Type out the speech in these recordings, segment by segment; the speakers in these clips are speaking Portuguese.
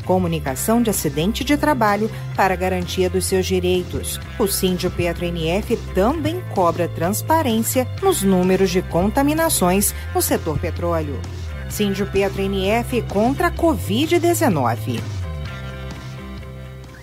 comunicação de acidente de trabalho para garantia dos seus direitos. O Sindipetra-NF também cobra transparência nos números de contaminações no setor petróleo. Sindipetra-NF contra a Covid-19.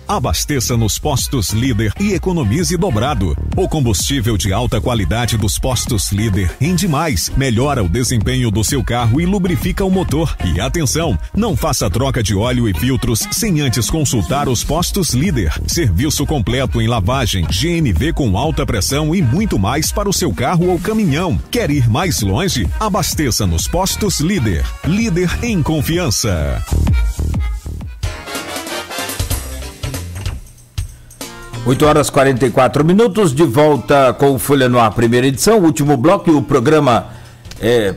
Abasteça nos postos Líder e economize dobrado. O combustível de alta qualidade dos postos Líder rende mais, melhora o desempenho do seu carro e lubrifica o motor. E atenção, não faça troca de óleo e filtros sem antes consultar os postos Líder. Serviço completo em lavagem, GNV com alta pressão e muito mais para o seu carro ou caminhão. Quer ir mais longe? Abasteça nos postos Líder. Líder em confiança. 8h44, de volta com o Folha no Ar, primeira edição, último bloco, e o programa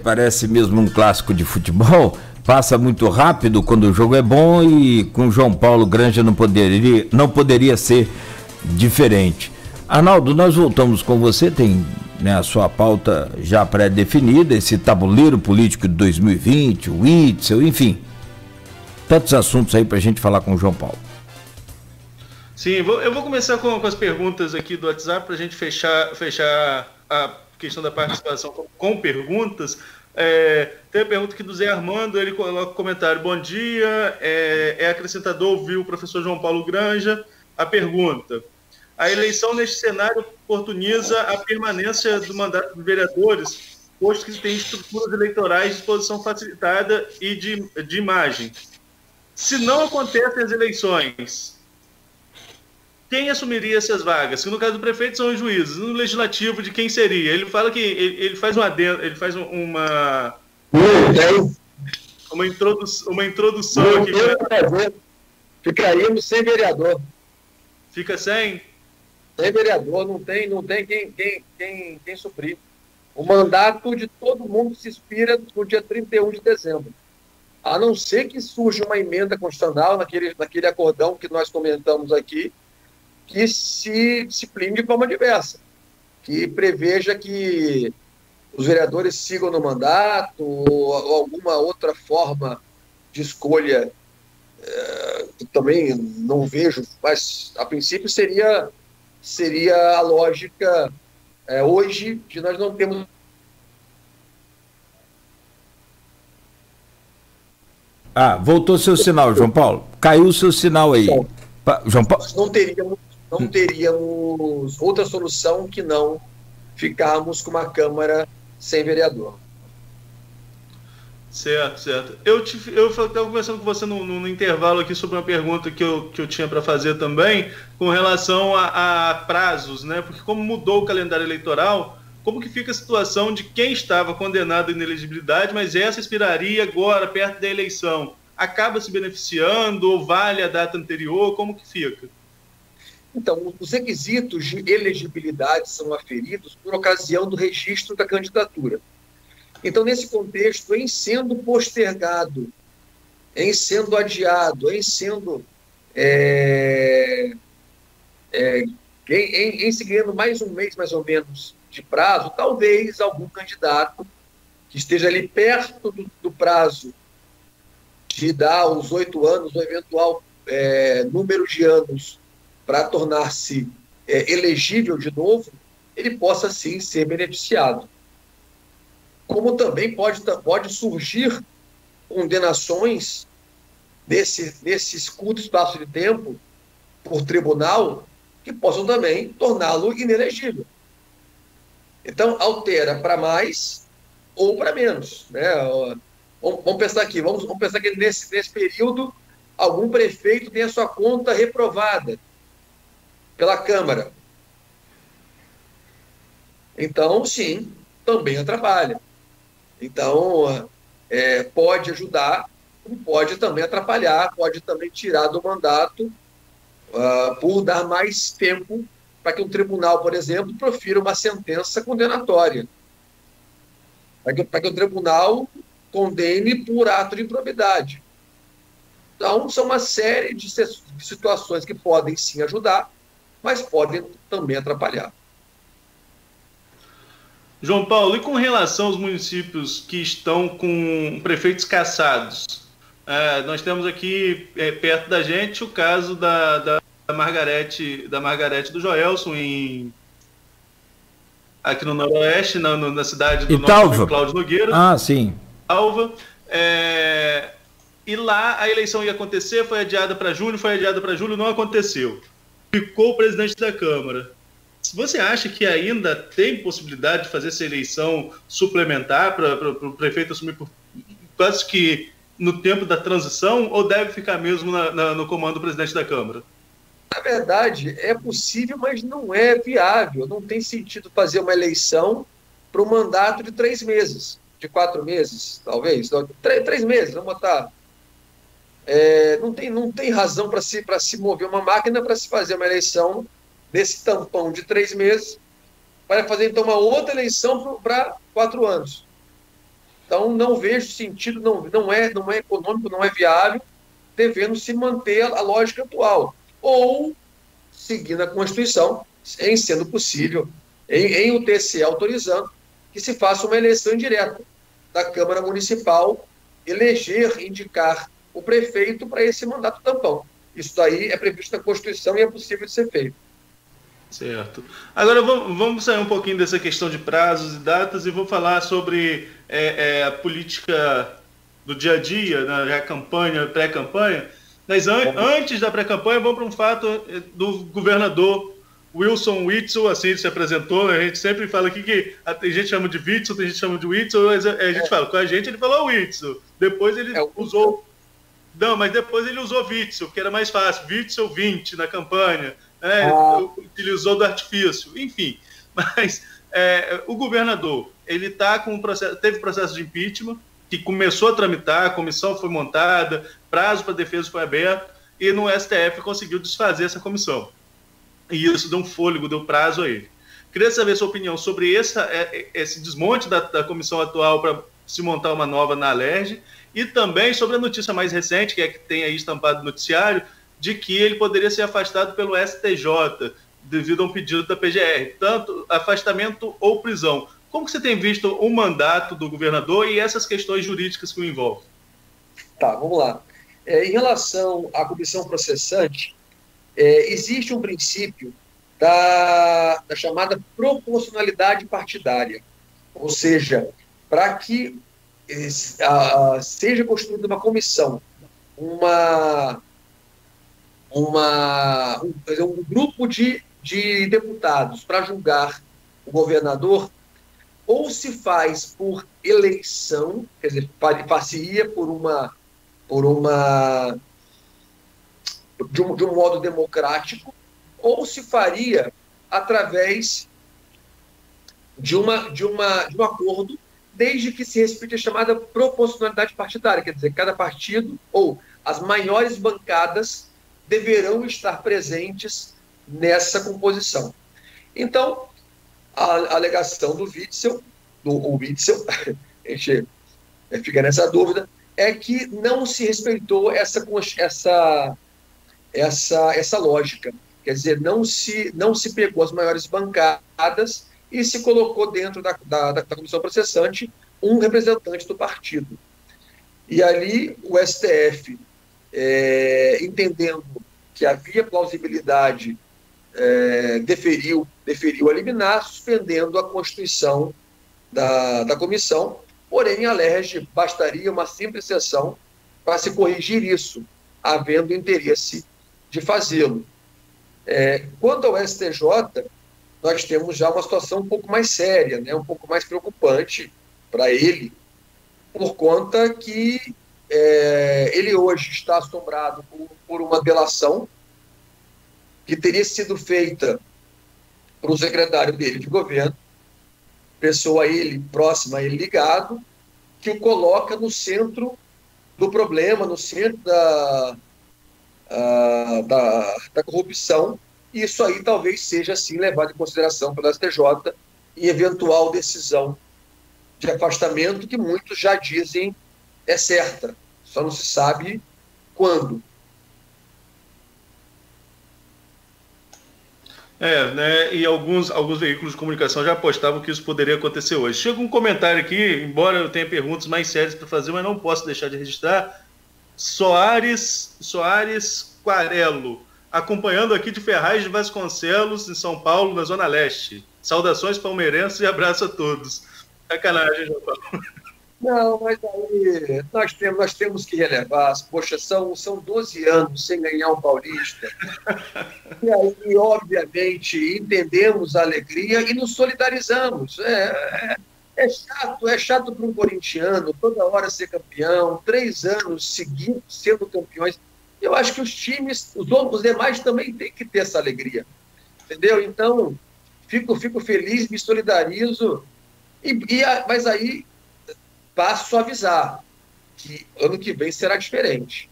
parece mesmo um clássico de futebol, passa muito rápido quando o jogo é bom, e com João Paulo Granja não poderia ser diferente. Arnaldo, nós voltamos com você, tem a sua pauta já pré-definida, esse tabuleiro político de 2020, o Itzel, enfim, tantos assuntos aí pra gente falar com o João Paulo. Sim, eu vou começar com as perguntas aqui do WhatsApp para a gente fechar a questão da participação com perguntas. Tem a pergunta aqui do Zé Armando, ele coloca o comentário: bom dia, acrescentador ouvir o professor João Paulo Granja. A pergunta: a eleição neste cenário oportuniza a permanência do mandato dos vereadores, posto que tem estruturas eleitorais de disposição facilitada e de imagem. Se não acontecem as eleições, quem assumiria essas vagas? Que no caso do prefeito são os juízes. No legislativo, de quem seria? Ele fala que ele faz uma introdução aqui. Ficaríamos sem vereador. Fica sem? Sem vereador, não tem quem suprir. O mandato de todo mundo se expira no dia 31 de dezembro. A não ser que surja uma emenda constitucional naquele acordão que nós comentamos aqui, que se discipline de forma diversa, que preveja que os vereadores sigam no mandato, ou alguma outra forma de escolha, que também não vejo, mas a princípio seria a lógica hoje de nós não temos. Voltou seu sinal, João Paulo. Caiu o seu sinal aí. João Paulo. Nós não teríamos outra solução que não ficarmos com uma Câmara sem vereador. Certo. Eu estava conversando com você no intervalo aqui sobre uma pergunta que eu tinha para fazer também, com relação a prazos, né? Porque como mudou o calendário eleitoral, como que fica a situação de quem estava condenado à inelegibilidade, mas essa expiraria agora, perto da eleição? Acaba se beneficiando ou vale a data anterior? Como que fica? Então, os requisitos de elegibilidade são aferidos por ocasião do registro da candidatura. Então, nesse contexto, em sendo postergado, em sendo adiado, em sendo em se ganhando mais um mês, mais ou menos, de prazo, talvez algum candidato que esteja ali perto do prazo de dar os 8 anos, o eventual número de anos para tornar-se elegível de novo, ele possa, sim, ser beneficiado. Como também pode surgir condenações nesse curto espaço de tempo por tribunal que possam também torná-lo inelegível. Então, altera para mais ou para menos, né? Vamos pensar aqui, vamos pensar que nesse período algum prefeito tem a sua conta reprovada pela Câmara. Então, sim, também atrapalha. Então, pode ajudar, pode também atrapalhar, pode também tirar do mandato por dar mais tempo para que um tribunal, por exemplo, profira uma sentença condenatória. Para que o tribunal condene por ato de improbidade. Então, são uma série de situações que podem sim ajudar, mas podem também atrapalhar. João Paulo, e com relação aos municípios que estão com prefeitos cassados, Nós temos aqui perto da gente o caso da Margarete do Joelson aqui no Noroeste, na cidade do nosso Cláudio Nogueira. Ah, sim. Alva. E lá a eleição ia acontecer, foi adiada para julho, não aconteceu. Ficou o presidente da Câmara. Você acha que ainda tem possibilidade de fazer essa eleição suplementar para o prefeito assumir quase que no tempo da transição, ou deve ficar mesmo no comando do presidente da Câmara? Na verdade, é possível, mas não é viável. Não tem sentido fazer uma eleição para um mandato de 3 meses, de 4 meses, talvez. 3 meses, vamos botar. Não tem razão para se mover uma máquina para se fazer uma eleição nesse tampão de 3 meses, para fazer então uma outra eleição para 4 anos. Então não vejo sentido, não é econômico, não é viável, devendo se manter a lógica atual. Ou seguindo a Constituição, em sendo possível, em o TSE autorizando, que se faça uma eleição indireta da Câmara Municipal, indicar o prefeito para esse mandato tampão. Isso daí é previsto na Constituição e é possível de ser feito. Certo. Agora vamos sair um pouquinho dessa questão de prazos e datas e vou falar sobre a política do dia a dia, né, a campanha, pré-campanha. Mas antes da pré-campanha, vamos para um fato do governador Wilson Witzel, assim ele se apresentou. A gente sempre fala aqui que tem gente que chama de Witzel, tem gente que chama de Witzel, a gente fala, com a gente ele falou Witzel. Depois ele usou... Não, mas depois ele usou Witzel, que era mais fácil. Witzel 20 na campanha, né? Utilizou do artifício, enfim. Mas o governador, ele tá com teve processo de impeachment, que começou a tramitar, a comissão foi montada, prazo para defesa foi aberto, e no STF conseguiu desfazer essa comissão. E isso deu um fôlego, deu prazo a ele. Queria saber sua opinião sobre esse desmonte da comissão atual para se montar uma nova na Alerj, e também sobre a notícia mais recente, que tem aí estampado no noticiário, de que ele poderia ser afastado pelo STJ, devido a um pedido da PGR, tanto afastamento ou prisão. Como que você tem visto o mandato do governador e essas questões jurídicas que o envolvem? Tá, vamos lá. Em relação à comissão processante, existe um princípio da chamada proporcionalidade partidária. Ou seja, para que seja constituída uma comissão, um grupo de deputados para julgar o governador, ou se faz por eleição, quer dizer, far-se-ia de um modo democrático, ou se faria através de um acordo, desde que se respeite a chamada proporcionalidade partidária, quer dizer, cada partido ou as maiores bancadas deverão estar presentes nessa composição. Então, a alegação do Witzel, a gente fica nessa dúvida, é que não se respeitou essa lógica. Quer dizer, não se pegou as maiores bancadas e se colocou dentro da comissão processante um representante do partido. E ali o STF, entendendo que havia plausibilidade, deferiu a liminar, suspendendo a constituição da comissão. Porém, a Alerj bastaria uma simples sessão para se corrigir isso, havendo interesse de fazê-lo. Quanto ao STJ, nós temos já uma situação um pouco mais séria, né, um pouco mais preocupante para ele, por conta que ele hoje está assombrado por uma delação que teria sido feita para o secretário dele de governo, pessoa a ele, próxima a ele ligado, que o coloca no centro do problema, no centro da corrupção. E isso aí talvez seja, assim, levado em consideração pelo STJ em eventual decisão de afastamento, que muitos já dizem é certa, só não se sabe quando. Né, e alguns veículos de comunicação já apostavam que isso poderia acontecer hoje. Chega um comentário aqui, embora eu tenha perguntas mais sérias para fazer, mas não posso deixar de registrar. Soares Quarello, acompanhando aqui de Ferraz de Vasconcelos, em São Paulo, na Zona Leste. Saudações palmeirenses e abraço a todos. Sacanagem, João Paulo. Não, mas aí nós temos que relevar. Poxa, são 12 anos sem ganhar um paulista. E aí, obviamente, entendemos a alegria e nos solidarizamos. É chato para um corintiano toda hora ser campeão, 3 anos seguidos sendo campeões. Eu acho que os times, os demais também têm que ter essa alegria. Entendeu? Então, fico feliz, me solidarizo, mas aí passo a avisar que ano que vem será diferente.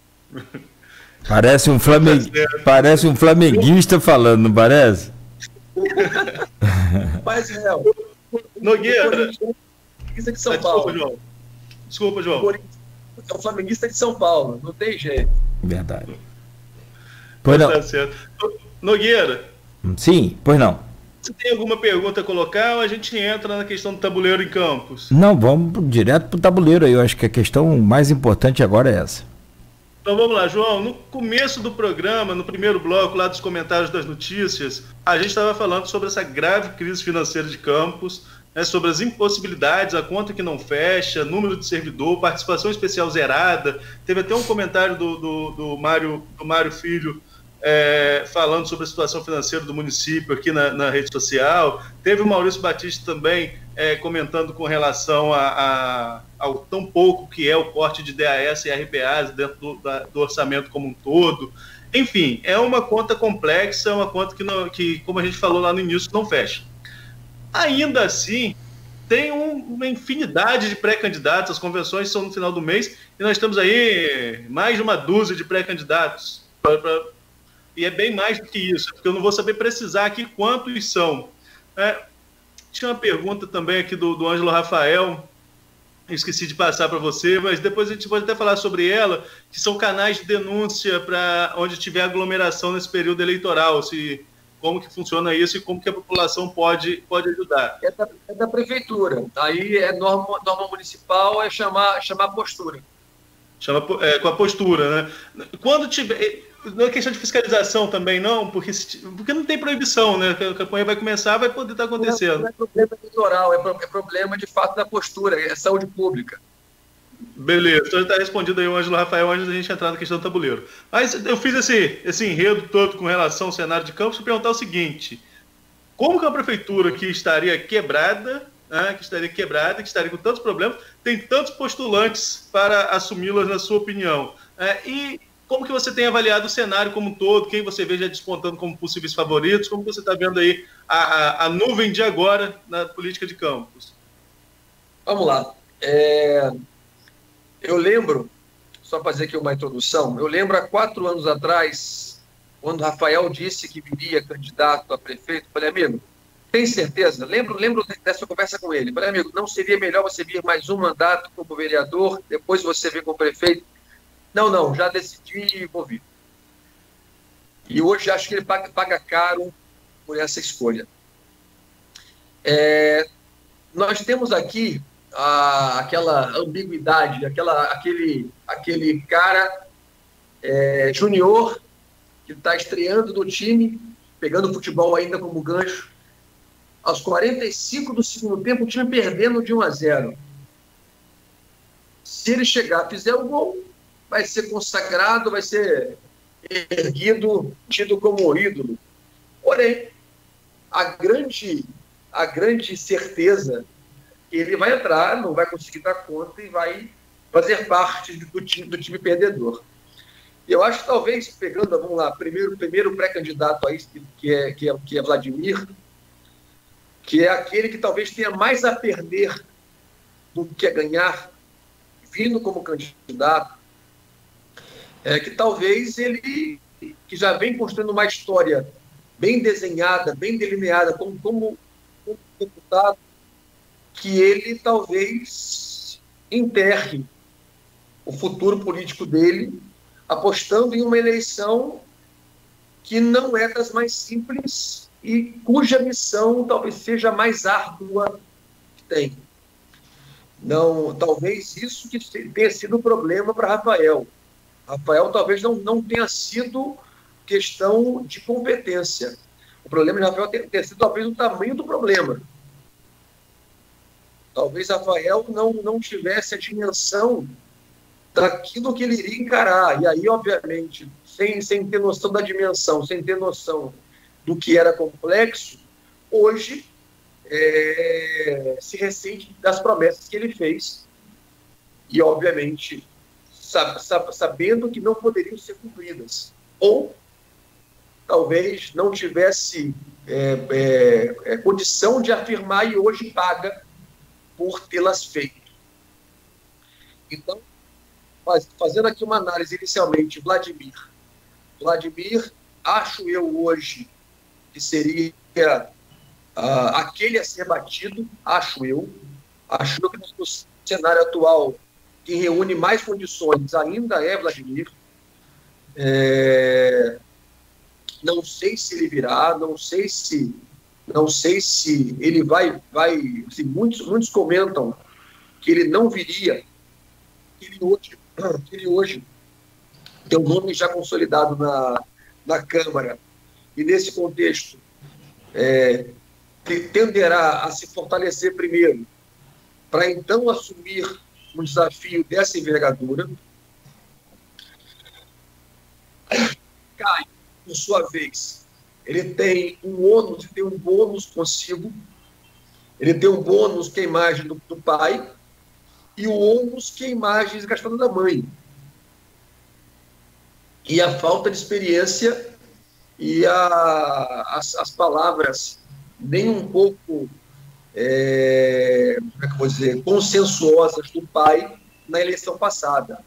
Parece um flamenguista falando, não parece? Mas Nogueira. De São Paulo. Desculpa, João. É o flamenguista de São Paulo, não tem jeito. Verdade. Pois não. Tá certo. Nogueira. Sim, pois não. Você tem alguma pergunta a colocar ou a gente entra na questão do tabuleiro em Campos? Não, vamos direto para o tabuleiro aí. Eu acho que a questão mais importante agora é essa. Então vamos lá, João. No começo do programa, no primeiro bloco lá dos comentários das notícias, a gente estava falando sobre essa grave crise financeira de Campos, né, sobre as impossibilidades, a conta que não fecha, número de servidor, participação especial zerada. Teve até um comentário do Mário Filho falando sobre a situação financeira do município aqui na rede social. Teve o Maurício Batista também comentando com relação ao tão pouco que é o corte de DAS e RPAs dentro do orçamento como um todo. Enfim, é uma conta complexa, uma conta que, como a gente falou lá no início, não fecha. Ainda assim, tem uma infinidade de pré-candidatos, as convenções são no final do mês, e nós temos aí mais de uma dúzia de pré-candidatos, e é bem mais do que isso, porque eu não vou saber precisar aqui quantos são. Tinha uma pergunta também aqui do Ângelo Rafael, esqueci de passar para você, mas depois a gente pode até falar sobre ela, que são canais de denúncia para onde tiver aglomeração nesse período eleitoral, como que funciona isso e como que a população pode ajudar. É da prefeitura. Aí norma municipal é chamar a postura. Com a postura, né? Quando tiver... Não é questão de fiscalização também, não, porque não tem proibição, né? A campanha vai começar, vai poder estar acontecendo. Não é problema eleitoral, é problema de fato da postura, é saúde pública. Beleza, então já está respondido aí o Ângelo Rafael antes da gente entrar na questão do tabuleiro. Mas eu fiz esse enredo todo com relação ao cenário de Campos para perguntar o seguinte: como que a prefeitura que estaria quebrada, que estaria com tantos problemas, tem tantos postulantes para assumi-las, na sua opinião? E como que você tem avaliado o cenário como um todo? Quem você vê já despontando como possíveis favoritos? Como você está vendo aí a nuvem de agora na política de Campos? Vamos lá. Eu lembro, só para fazer aqui uma introdução, eu lembro há 4 anos atrás, quando Rafael disse que viria candidato a prefeito, falei, amigo, tem certeza? Lembro dessa conversa com ele. Falei, amigo, não seria melhor você vir mais um mandato como vereador, depois você vir como prefeito? Não, já decidi e vou vir. E hoje acho que ele paga caro por essa escolha. Nós temos aqui aquela ambiguidade, aquele cara junior que está estreando no time, pegando o futebol ainda como gancho. Aos 45 do segundo tempo, o time perdendo de 1-0. Se ele chegar, fizer o gol, vai ser consagrado, vai ser erguido, tido como ídolo. Porém, a grande certeza que ele vai entrar, não vai conseguir dar conta e vai fazer parte do time perdedor. Eu acho que talvez, pegando, vamos lá, primeiro pré-candidato aí, que é Vladimir, que é aquele que talvez tenha mais a perder do que a ganhar, vindo como candidato, que talvez ele, que já vem construindo uma história bem desenhada, bem delineada, como deputado, que ele talvez enterre o futuro político dele, apostando em uma eleição que não é das mais simples e cuja missão talvez seja a mais árdua que tem. Não, talvez isso que tenha sido o problema para Rafael. Rafael talvez não tenha sido questão de competência. O problema de Rafael ter sido talvez o tamanho do problema. Talvez Rafael não tivesse a dimensão daquilo que ele iria encarar. E aí, obviamente, sem ter noção da dimensão, sem ter noção do que era complexo, hoje se ressente das promessas que ele fez e, obviamente, sabendo que não poderiam ser cumpridas. Ou talvez não tivesse condição de afirmar e hoje paga por tê-las feito. Então, fazendo aqui uma análise inicialmente, Vladimir, acho eu hoje que seria aquele a ser batido, acho eu que no cenário atual, quem reúne mais condições ainda é Vladimir. Não sei se ele virá, não sei se ele vai assim, muitos comentam que ele não viria, que ele hoje tem um nome já consolidado na Câmara, e nesse contexto tenderá a se fortalecer primeiro, para então assumir um desafio dessa envergadura. Caio, por sua vez, ele tem um ônus e tem um bônus consigo. Ele tem um bônus que é a imagem do pai e o ônus que é a imagem desgastada da mãe. E a falta de experiência e as palavras nem um pouco, como é que eu vou dizer, consensuosas do pai na eleição passada.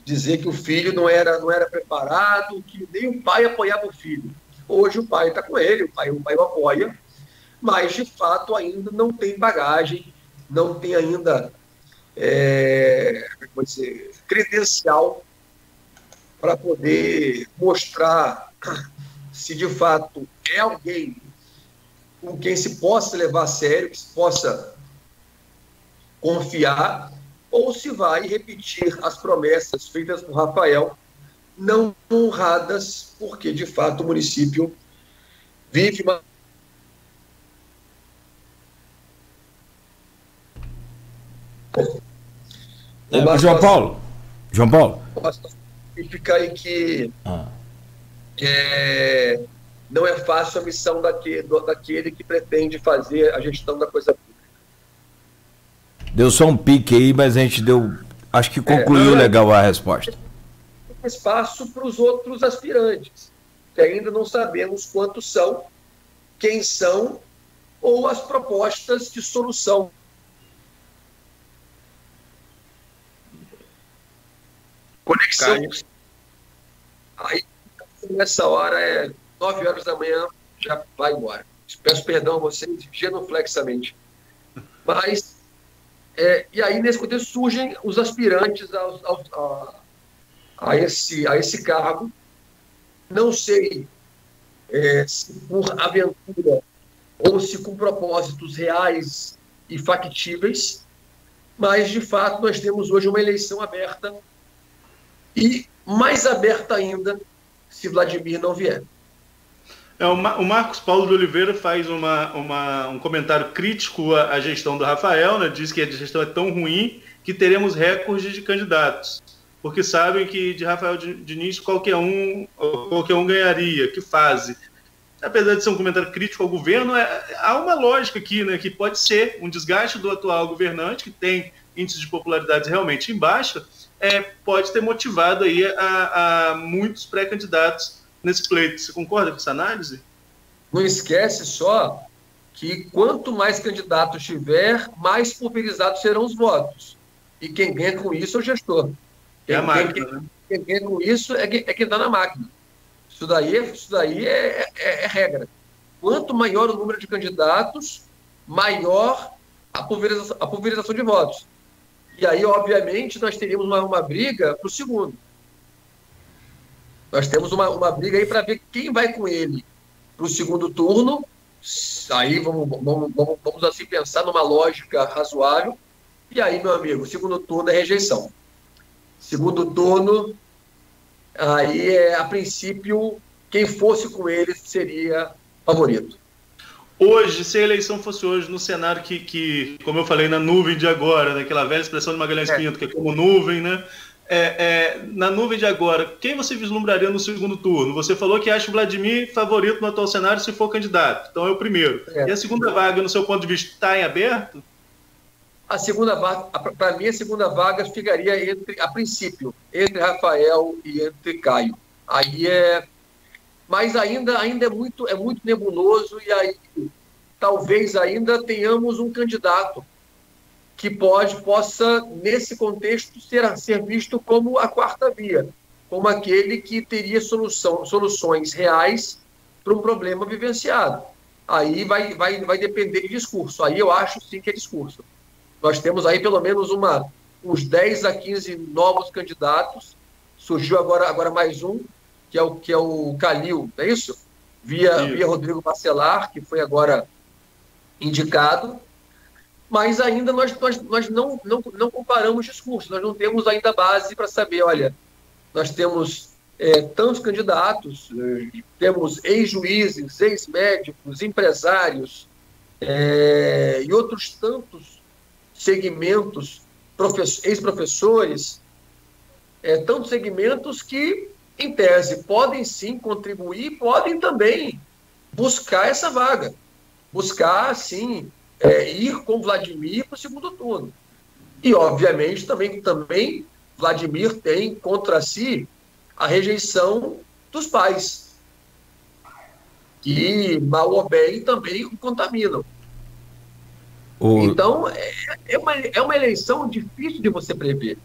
Dizer que o filho não era preparado, que nem o pai apoiava o filho. Hoje o pai está com ele, o pai o apoia, mas de fato ainda não tem bagagem, não tem ainda como dizer, credencial para poder mostrar se de fato é alguém com quem se possa levar a sério, que se possa confiar, ou se vai repetir as promessas feitas por Rafael, não honradas, porque, de fato, o município vive uma... João Paulo. E fica aí que não é fácil a missão daquele que pretende fazer a gestão da coisa pública. Deu só um pique aí, mas a gente acho que concluiu legal a resposta. Espaço para os outros aspirantes, que ainda não sabemos quantos são, quem são, ou as propostas de solução. Conexão. Aí, nessa hora, 9 horas da manhã, já vai embora. Peço perdão a vocês, genuflexamente. Mas, e aí, nesse contexto, surgem os aspirantes a esse cargo. Não sei se por aventura ou se com propósitos reais e factíveis, mas, de fato, nós temos hoje uma eleição aberta e mais aberta ainda se Vladimir não vier. O Marcos Paulo de Oliveira faz um comentário crítico à gestão do Rafael, né? Diz que a gestão é tão ruim que teremos recordes de candidatos, porque sabem que de Rafael Diniz qualquer um ganharia, que fase. Apesar de ser um comentário crítico ao governo, há uma lógica aqui, né, que pode ser um desgaste do atual governante, que tem índice de popularidade realmente em baixa, pode ter motivado aí a muitos pré-candidatos nesse pleito. Você concorda com essa análise? Não esquece só que quanto mais candidatos tiver, mais pulverizados serão os votos. E quem ganha com isso é o gestor. Quem ganha com isso é quem está na máquina. Isso daí é regra. Quanto maior o número de candidatos, maior a pulverização de votos. E aí, obviamente, nós teríamos uma briga para o segundo. Nós temos uma briga aí para ver quem vai com ele para o segundo turno. Aí vamos assim pensar numa lógica razoável. E aí, meu amigo, segundo turno é rejeição. Segundo turno aí, a princípio, quem fosse com eles seria favorito. Hoje, se a eleição fosse hoje no cenário que como eu falei, na nuvem de agora, naquela velha expressão de Magalhães Pinto, que é como nuvem, né? Na nuvem de agora, quem você vislumbraria no segundo turno? Você falou que acha o Vladimir favorito no atual cenário se for candidato, então é o primeiro. E a segunda vaga, no seu ponto de vista, está em aberto? A segunda vaga, para mim, a segunda vaga ficaria a princípio, entre Rafael e entre Caio. Aí mas ainda é muito nebuloso, e aí talvez ainda tenhamos um candidato que possa, nesse contexto, ser visto como a quarta via, como aquele que teria soluções reais para um problema vivenciado. Aí vai depender de discurso. Aí eu acho sim que é discurso. Nós temos aí pelo menos uns 10 a 15 novos candidatos. Surgiu agora mais um, que é o Calil, não é isso? Via Rodrigo Bacelar, que foi agora indicado. Mas ainda nós não comparamos discursos, nós não temos ainda base para saber, olha, nós temos tantos candidatos, temos ex-juízes, ex-médicos, empresários e outros tantos segmentos, ex-professores, tantos segmentos que, em tese, podem sim contribuir, podem também buscar essa vaga, buscar, sim, ir com Vladimir para o segundo turno. E, obviamente, também Vladimir tem contra si a rejeição dos pais, que, mal ou bem, também o contaminam. Então, é uma eleição difícil de você prever.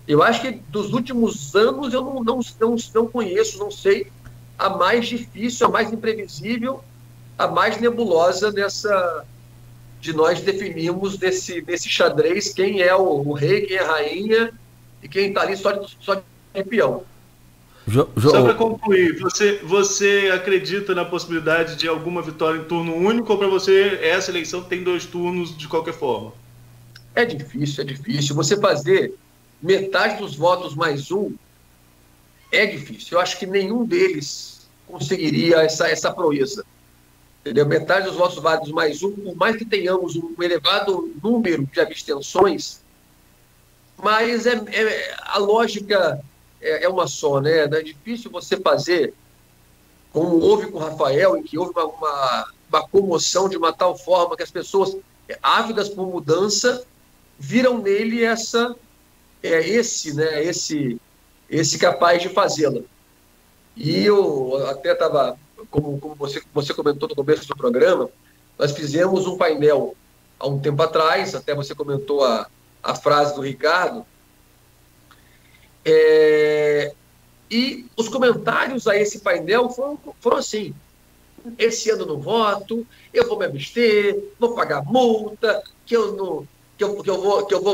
Eu acho que dos últimos anos eu não conheço, não sei, a mais difícil, a mais imprevisível, a mais nebulosa de nós definimos desse xadrez quem é o rei, quem é a rainha e quem está ali só de peão. Só para concluir, você acredita na possibilidade de alguma vitória em turno único, ou para você essa eleição tem 2 turnos de qualquer forma? É difícil. Você fazer metade dos votos mais um é difícil. Eu acho que nenhum deles conseguiria essa proeza. Entendeu? Metade dos votos válidos mais um, por mais que tenhamos um elevado número de abstenções, mas a lógica é uma só, né? É difícil você fazer, como houve com o Rafael, em que houve uma comoção de uma tal forma que as pessoas ávidas por mudança viram nele esse capaz de fazê-la. E eu até estava, como você comentou no começo do programa, nós fizemos um painel há um tempo atrás, até você comentou a frase do Ricardo, e os comentários a esse painel foram assim: esse ano não voto, eu vou me abster, vou pagar multa, que eu vou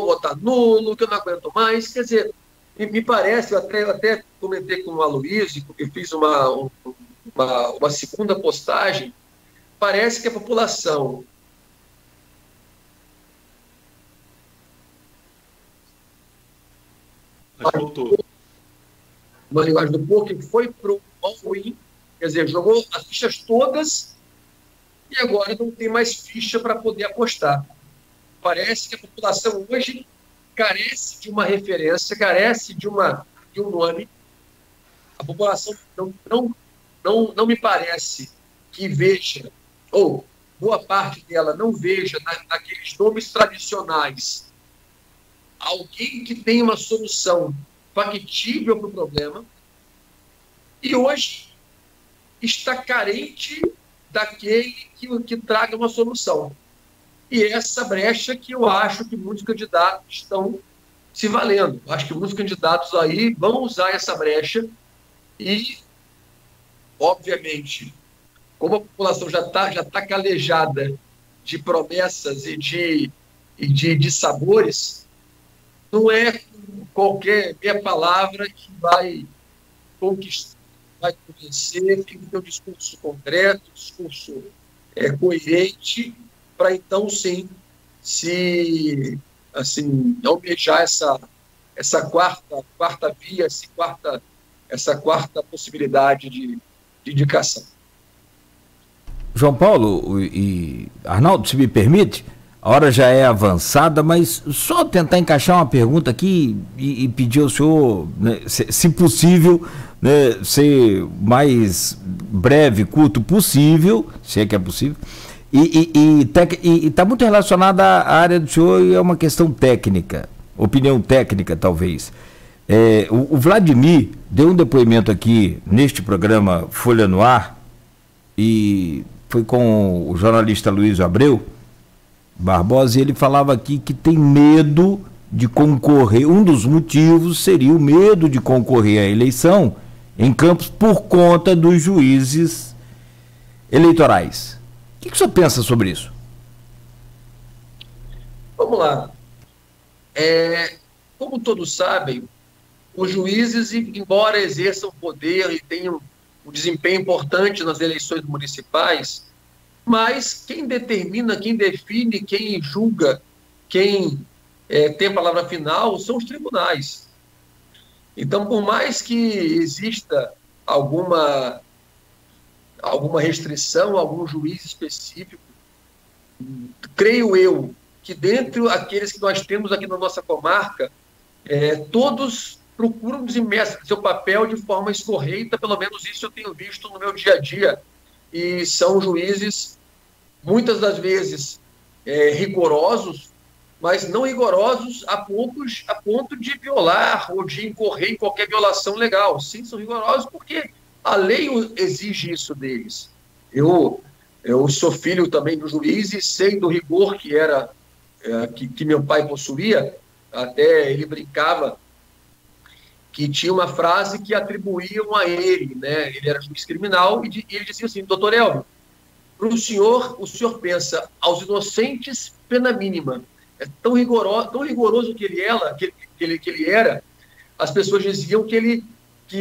votar nulo, que eu não aguento mais. Quer dizer, me parece, eu até comentei com o Aloysio, porque fiz uma segunda postagem, parece que a população uma linguagem do pouco, que foi para o all-in, quer dizer, jogou as fichas todas e agora não tem mais ficha para poder apostar. Parece que a população hoje carece de uma referência, carece de um nome. A população não me parece que veja, ou boa parte dela não veja naqueles nomes tradicionais alguém que tem uma solução factível para o problema, e hoje está carente daquele que traga uma solução. E essa brecha que eu acho que muitos candidatos estão se valendo. Acho que muitos candidatos aí vão usar essa brecha e, obviamente, como a população já tá calejada de promessas e de sabores, não é qualquer meia palavra que vai conquistar, vai convencer, tem que ter um discurso concreto, um discurso coerente, para então, sim, se almejar essa quarta via, essa quarta essa quarta possibilidade de indicação. João Paulo e Arnaldo, se me permite, a hora já é avançada, mas só tentar encaixar uma pergunta aqui e pedir ao senhor, né, se possível, né, ser mais breve, curto possível, se é que é possível, e está muito relacionada à área do senhor e é uma questão técnica, opinião técnica talvez. O Vladimir deu um depoimento aqui neste programa Folha no Ar, e foi com o jornalista Luiz Abreu Barbosa, e ele falava aqui que tem medo de concorrer, um dos motivos seria o medo de concorrer à eleição em Campos por conta dos juízes eleitorais. O que o senhor pensa sobre isso? Vamos lá. Como todos sabem, os juízes, embora exerçam poder e tenham um desempenho importante nas eleições municipais, mas quem determina, quem define, quem julga, quem tem a palavra final são os tribunais. Então, por mais que exista alguma restrição, algum juiz específico, creio eu que dentre aqueles que nós temos aqui na nossa comarca, todos procuram desempenhar seu papel de forma escorreita, pelo menos isso eu tenho visto no meu dia a dia, e são juízes, muitas das vezes, rigorosos, mas não rigorosos a ponto de violar ou de incorrer em qualquer violação legal. Sim, são rigorosos porque a lei exige isso deles. Eu sou filho também do juiz e sei do rigor que meu pai possuía. Até ele brincava que tinha uma frase que atribuíam a ele, né? Ele era juiz criminal e ele dizia assim: doutor Elvio, para o senhor pensa aos inocentes pena mínima. É tão rigoroso que ele era, as pessoas diziam que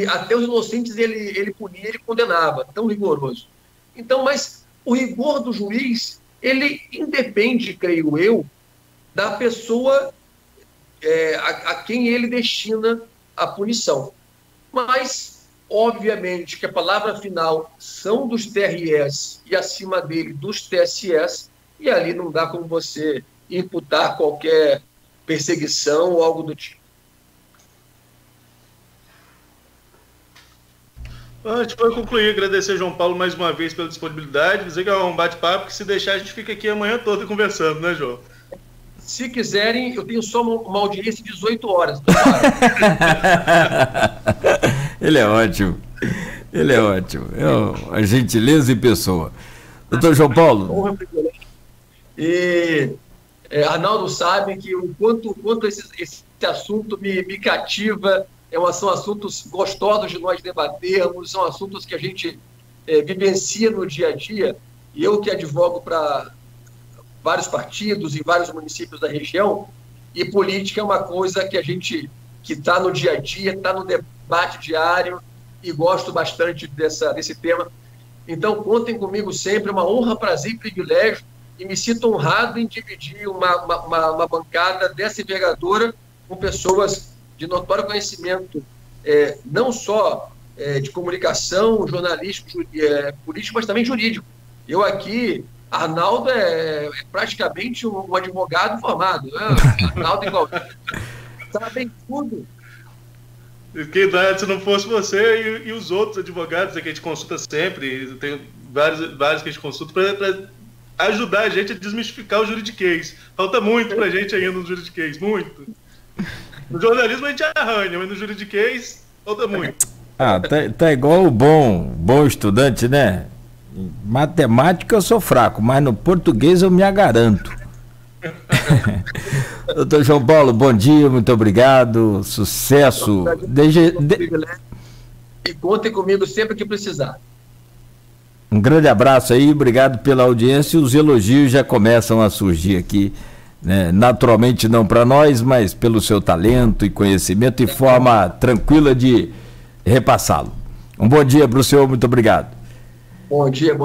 até os inocentes ele punia, ele condenava, tão rigoroso. Então, mas o rigor do juiz, ele independe, creio eu, da pessoa a quem ele destina a punição. Mas, obviamente, que a palavra final são dos TREs e, acima dele, dos TSEs, e ali não dá como você imputar qualquer perseguição ou algo do tipo. A gente vai concluir, agradecer João Paulo mais uma vez pela disponibilidade, dizer que é um bate-papo, que se deixar a gente fica aqui a manhã toda conversando, né, João? Se quiserem, eu tenho só uma audiência de 18 horas. Ele é ótimo. Ele é ótimo. É uma gentileza em pessoa. Doutor João Paulo. E Arnaldo sabe que o quanto esse assunto me cativa, são assuntos gostosos de nós debatermos, são assuntos que a gente vivencia no dia a dia, e eu que advogo para vários partidos e vários municípios da região, e política é uma coisa que a gente que está no dia a dia, está no debate diário, e gosto bastante desse tema. Então, contem comigo sempre, uma honra, prazer e privilégio, e me sinto honrado em dividir uma bancada dessa envergadura com pessoas de notório conhecimento, não só de comunicação, jornalístico, político, mas também jurídico. Eu aqui, Arnaldo é praticamente um advogado formado, né? Arnaldo igual. Sabem tudo. Quem dá, se não fosse você e os outros advogados que a gente consulta sempre, tem vários que a gente consulta para ajudar a gente a desmistificar o juridiquês. Falta muito pra gente ainda no juridiquês, muito. No jornalismo a gente arranha, mas no juridiquês falta muito. Tá igual o bom estudante, né? Em matemática eu sou fraco, mas no português eu me garanto. Doutor João Paulo, bom dia, muito obrigado, sucesso. E contem comigo sempre que precisar. Um grande abraço aí, obrigado pela audiência. Os elogios já começam a surgir aqui, né? Naturalmente não para nós, mas pelo seu talento e conhecimento e forma tranquila de repassá-lo. Um bom dia para o senhor, muito obrigado. Bom dia.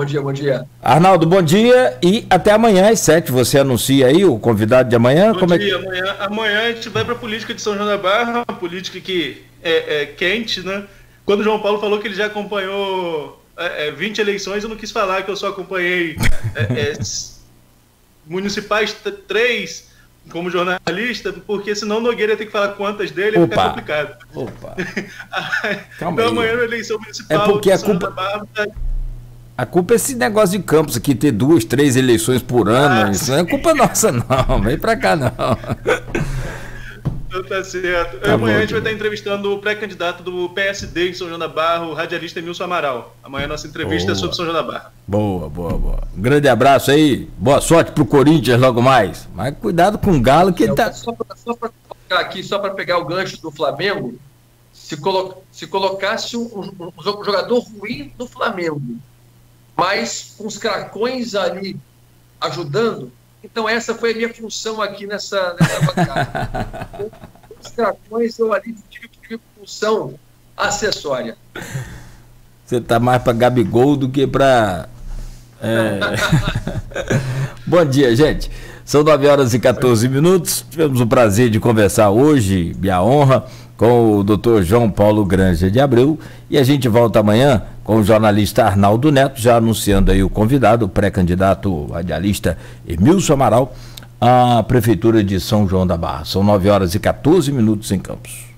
Arnaldo, bom dia e até amanhã às 7. Você anuncia aí o convidado de amanhã? Bom dia, amanhã a gente vai para a política de São João da Barra, uma política que é quente, né? Quando o João Paulo falou que ele já acompanhou 20 eleições, eu não quis falar que eu só acompanhei municipais 3 como jornalista, porque senão o Nogueira ia ter que falar quantas dele, ia ficar complicado. Então amanhã na eleição municipal... É porque a culpa é esse negócio de Campos aqui, ter 2, 3 eleições por ano, isso não é culpa nossa não, vem pra cá não. Então tá certo. Amanhã a gente vai estar entrevistando o pré-candidato do PSD em São João da Barra, o radialista Emilson Amaral. Amanhã a nossa entrevista é sobre São João da Barra. Boa. Um grande abraço aí, boa sorte pro Corinthians logo mais. Mas cuidado com o Galo que ele tá... Só para colocar aqui, só para pegar o gancho do Flamengo, se colocasse um jogador ruim do Flamengo, mas com os cracões ali ajudando, então essa foi a minha função aqui nessa bancada. Os cracões eu ali tive função acessória. Você tá mais para Gabigol do que para... Bom dia, gente. São 9h14. Tivemos o prazer de conversar hoje, e a honra, com o Dr. João Paulo Granja de Abreu, e a gente volta amanhã com o jornalista Arnaldo Neto, já anunciando aí o convidado, o pré-candidato radialista Emilson Amaral, à Prefeitura de São João da Barra. São 9h14 em Campos.